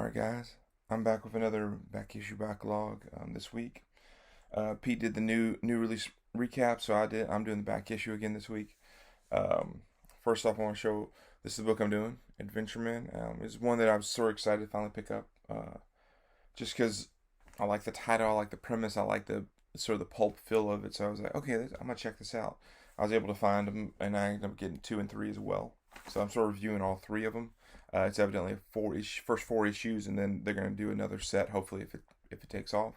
Alright guys, I'm back with another back issue backlog this week. Pete did the new release recap, so I'm doing the back issue again this week. First off, I want to show this is the book I'm doing, Adventureman. It's one that I was so excited to finally pick up, just because I like the title, I like the premise, I like the sort of the pulp feel of it. So I was like, okay, I'm gonna check this out. I was able to find them, and I ended up getting 2 and 3 as well. So I'm sort of reviewing all 3 of them. It's evidently first 4 issues, and then they're going to do another set, hopefully, if it takes off.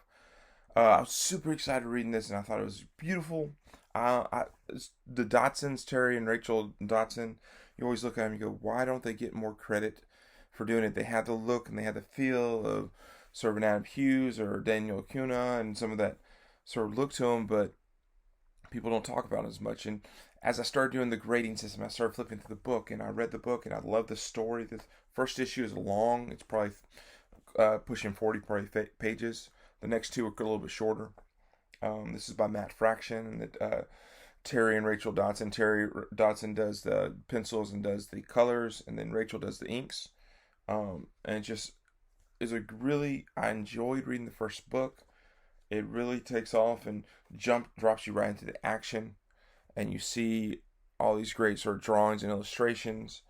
I was super excited reading this, and I thought it was beautiful. The Dotsons, Terry and Rachel Dotson, you always look at them and you go, why don't they get more credit for doing it? They had the look and they had the feel of sort of an Adam Hughes or Daniel Acuna and some of that sort of look to them, but people don't talk about it as much. And as I started doing the grading system, I started flipping through the book, and I read the book, and I love the story. The first issue is long; it's probably pushing 40 pages. The next 2 are a little bit shorter. This is by Matt Fraction, and Terry and Rachel Dotson. Terry Dotson does the pencils and does the colors, and then Rachel does the inks. And it just is I enjoyed reading the first book. It really takes off and drops you right into the action, and you see all these great sort of drawings and illustrations.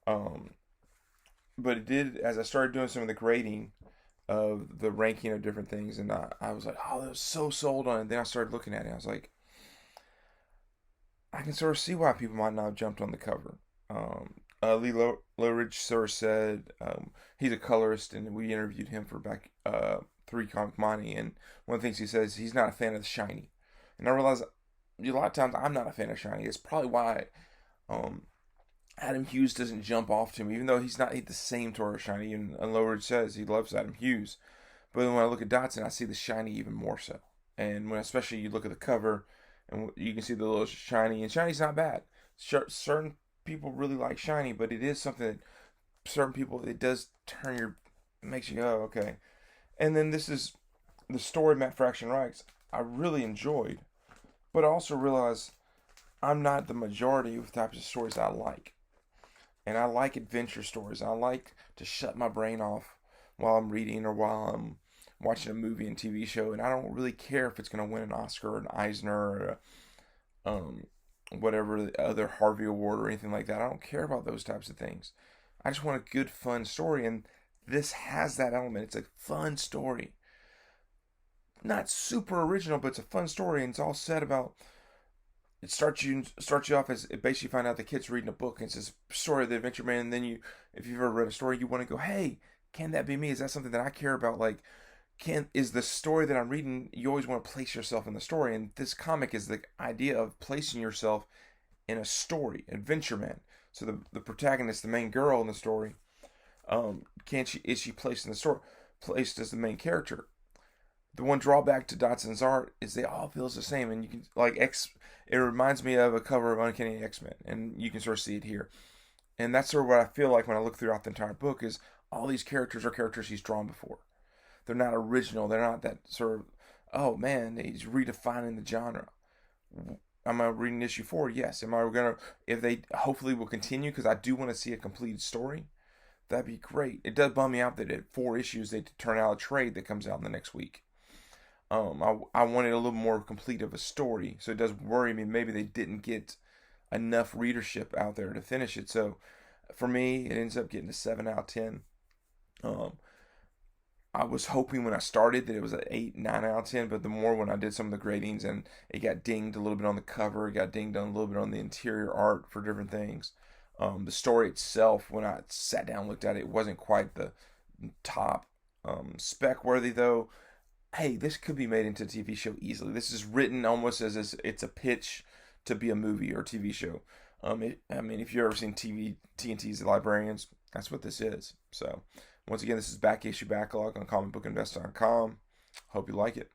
But it did, as I started doing some of the grading of the ranking of different things, and I was like, oh, that was so sold on it. Then I started looking at it, I was like, I can sort of see why people might not have jumped on the cover. Lee Lowridge sort of said, he's a colorist, and we interviewed him for back 3 Comic Money, and one of the things he says, he's not a fan of the shiny. And I realize a lot of times I'm not a fan of shiny. It's probably why Adam Hughes doesn't jump off to me, even though he's not the same to our shiny. And Lowridge says he loves Adam Hughes, but when I look at Dotson, I see the shiny even more so. And when especially you look at the cover, and you can see the little shiny, and shiny's not bad. Certain people really like shiny, but it is something that certain people, it does makes you go, okay. And then this is the story Matt Fraction writes, I really enjoyed, but I also realize I'm not the majority of the types of stories I like. And I like adventure stories. I like to shut my brain off while I'm reading or while I'm watching a movie and TV show, and I don't really care if it's going to win an Oscar or an Eisner or whatever the other Harvey Award or anything like that. I don't care about those types of things. I just want a good, fun story, and this has that element. It's a fun story. Not super original, but it's a fun story, and it's all set about. It starts you off as it basically find out the kid's reading a book, and it's this story of the Adventure Man. And then if you've ever read a story, you want to go, hey, can that be me? Is that something that I care about? Like, is the story that I'm reading? You always want to place yourself in the story, and this comic is the idea of placing yourself in a story. Adventureman. So the protagonist, the main girl in the story, is she placed in the story, placed as the main character? The one drawback to Dotson's art is they all feels the same, and you can it reminds me of a cover of Uncanny X-Men, and you can sort of see it here. And that's sort of what I feel like when I look throughout the entire book is all these characters are characters he's drawn before. They're not original. They're not that sort of, oh man, he's redefining the genre. Am I reading issue 4? Yes. Am I gonna, if they hopefully will continue, because I do want to see a completed story, that'd be great. It does bum me out that at 4 issues they turn out a trade that comes out in the next week. I wanted a little more complete of a story, so it does worry me. Maybe they didn't get enough readership out there to finish it. So for me, it ends up getting a 7 out of 10. I was hoping when I started that it was an 8, 9 out of 10, but the more when I did some of the gradings, and it got dinged a little bit on the cover, it got dinged on a little bit on the interior art for different things. The story itself, when I sat down and looked at it, it wasn't quite the top spec worthy though. Hey, this could be made into a TV show easily. This is written almost as it's a pitch to be a movie or a TV show. I mean, if you've ever seen TNT's The Librarians, that's what this is. So, once again, this is Back Issue Backlog on comicbookinvest.com. Hope you like it.